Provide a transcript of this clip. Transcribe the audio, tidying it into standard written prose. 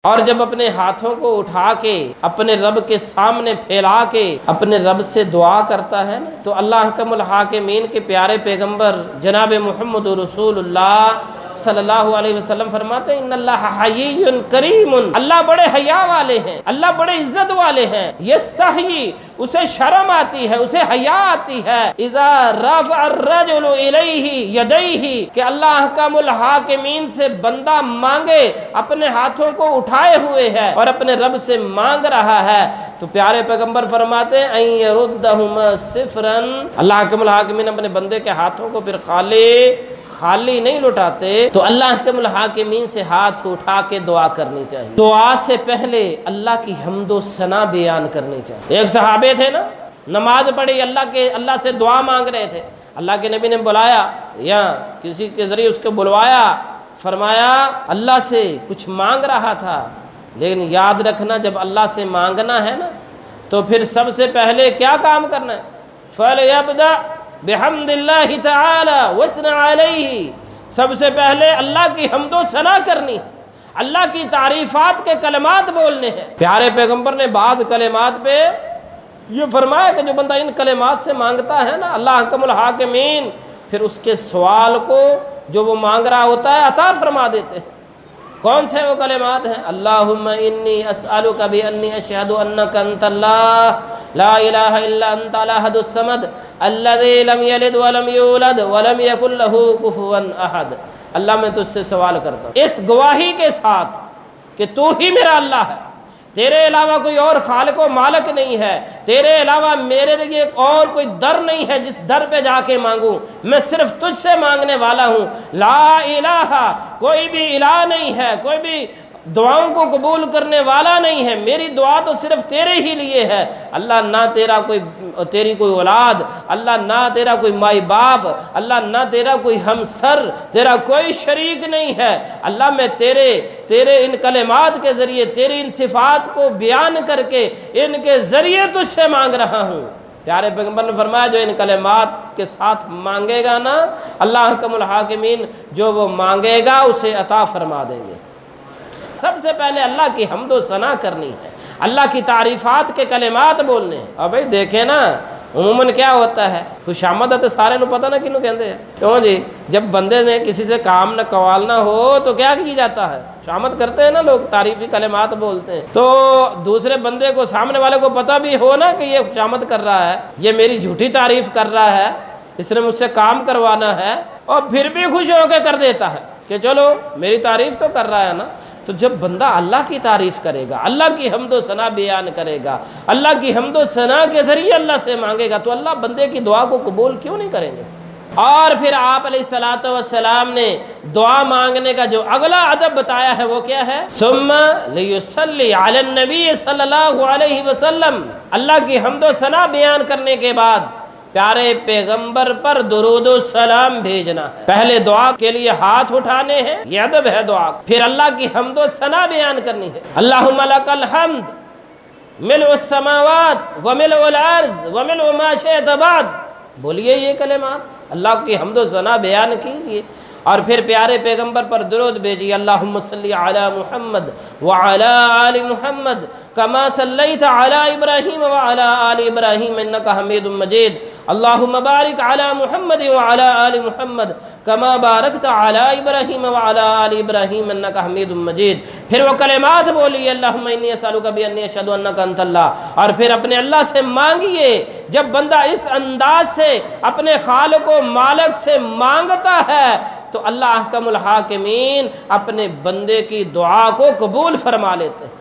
اور جب اپنے ہاتھوں کو اٹھا کے اپنے رب کے سامنے پھیلا کے اپنے رب سے دعا کرتا ہے نا، تو اللہ احکم الحاکمین کے پیارے پیغمبر جناب محمد رسول اللہ صلی اللہ علیہ وسلم فرماتے ہیں ان اللہ حیی کریم، اللہ بڑے حیا والے ہیں، اللہ بڑے عزت والے ہیں۔ یستحیی، اسے شرم آتی ہے، اسے حیا آتی ہے۔ اذا رفع الرجل الیہ یدیہ، کہ اللہ احکم الحاکمین سے بندہ مانگے، اپنے ہاتھوں کو اٹھائے ہوئے ہے اور اپنے رب سے مانگ رہا ہے، تو پیارے پیغمبر فرماتے ہیں ان یردہما صفرا، اللہ احکم الحاکمین اپنے بندے کے ہاتھوں کو پھر خالی نہیں لٹاتے، تو اللہ احکم الحاکمین سے ہاتھ اٹھا کے دعا کرنی چاہیے۔ دعا سے پہلے اللہ کی حمد و ثنا بیان کرنی چاہیے۔ ایک صحابے تھے نا، نماز پڑھی، اللہ سے دعا مانگ رہے تھے، اللہ کے نبی نے بلایا یا کسی کے ذریعے اس کو بلوایا، فرمایا اللہ سے کچھ مانگ رہا تھا، لیکن یاد رکھنا جب اللہ سے مانگنا ہے نا تو پھر سب سے پہلے کیا کام کرنا ہے؟ فَلْيَبْدَأْ بحمد اللہ تعالی وَاسْنَ عَلَيْهِ، سب سے پہلے اللہ کی حمد و ثنا کرنی، اللہ کی تعریفات کے کلمات بولنے ہیں۔ پیارے پیغمبر نے بعض کلمات پہ یہ فرمایا کہ جو بندہ ان کلمات سے مانگتا ہے نا، اللہ احکم الحاکمین پھر اس کے سوال کو جو وہ مانگ رہا ہوتا ہے عطا فرما دیتے ہیں۔ کون سے وہ کلمات ہیں؟ اللہم انی اسألک بانی اشہد انک انت اللہ لا الہ الا انت الاحد الصمد الذی لم یلد ولم یولد ولم یکن لہ کفوا احد۔ اللہ میں تجھ سے سوال کرتا ہوں اس گواہی کے ساتھ کہ تو ہی میرا اللہ ہے، تیرے علاوہ کوئی اور خالق و مالک نہیں ہے، تیرے علاوہ میرے لیے اور کوئی در نہیں ہے جس در پہ جا کے مانگوں، میں صرف تجھ سے مانگنے والا ہوں۔ لا الہ، کوئی بھی الہ نہیں ہے، کوئی بھی دعاؤں کو قبول کرنے والا نہیں ہے، میری دعا تو صرف تیرے ہی لیے ہے۔ اللہ نہ تیری کوئی اولاد، اللہ نہ تیرا کوئی مائی باپ، اللہ نہ تیرا کوئی ہمسر، تیرا کوئی شریک نہیں ہے۔ اللہ میں تیرے ان کلمات کے ذریعے تیری ان صفات کو بیان کر کے ان کے ذریعے تجھ سے مانگ رہا ہوں۔ پیارے پیغمبر نے فرمایا جو ان کلمات کے ساتھ مانگے گا نا، اللہ احکم الحاکمین جو وہ مانگے گا اسے عطا فرما دیں گے۔ سب سے پہلے اللہ کی حمد و ثنا کرنی ہے، اللہ کی تعریفات کے کلمات بولنے ہیں۔ اور بھائی دیکھیں نا عموماً کیا ہوتا ہے، خوش آمد تو سارے نو پتہ نہ کنوں کہندے ہیں، کیوں جی جب بندے نے کسی سے کام نہ قوالنا ہو تو کیا کی جاتا ہے؟ خوش آمد کرتے ہیں نا لوگ، تعریفی کلمات بولتے ہیں، تو دوسرے بندے کو سامنے والے کو پتہ بھی ہو نا کہ یہ خوش آمد کر رہا ہے، یہ میری جھوٹی تعریف کر رہا ہے، اس نے مجھ سے کام کروانا ہے، اور پھر بھی خوش ہو کے کر دیتا ہے کہ چلو میری تعریف تو کر رہا ہے نا۔ تو جب بندہ اللہ کی تعریف کرے گا، اللہ کی حمد و ثنا بیان کرے گا، اللہ کی حمد و ثنا کے ذریعے اللہ سے مانگے گا، تو اللہ بندے کی دعا کو قبول کیوں نہیں کریں گے؟ اور پھر آپ علیہ الصلوۃ والسلام نے دعا مانگنے کا جو اگلا ادب بتایا ہے وہ کیا ہے؟ ثم لیصلی علی النبی صلی اللہ علیہ وسلم، اللہ کی حمد و ثنا بیان کرنے کے بعد پیارے پیغمبر پر درود و سلام بھیجنا ہے۔ پہلے دعا کے لیے ہاتھ اٹھانے ہیں، یہ ادب ہے دعا، پھر اللہ کی حمد و ثنا بیان کرنی ہے۔ اللہم لک الحمد ملء السماوات وملء الارض وملء ما شئت بعد، بولیے یہ کلمات، اللہ کی حمد و ثنا بیان کیجیے، اور پھر پیارے پیغمبر پر درود بھیجیے۔ اللہم صلی علی محمد وعلی آل محمد کما صلیت علی ابراہیم وعلی آل ابراہیم انک حمید مجید، اللہم بارک علی محمد وعلی آل محمد کما بارکت علی ابراہیم وعلی آل ابراہیم انک حمید مجید۔ پھر وہ کلمات بولیے اللہم انی اسألک بانی اشہد انک انت اللہ، اور پھر اپنے اللہ سے مانگیے۔ جب بندہ اس انداز سے اپنے خالق و مالک سے مانگتا ہے تو اللہ احکم الحاکمین اپنے بندے کی دعا کو قبول فرما لیتے ہیں۔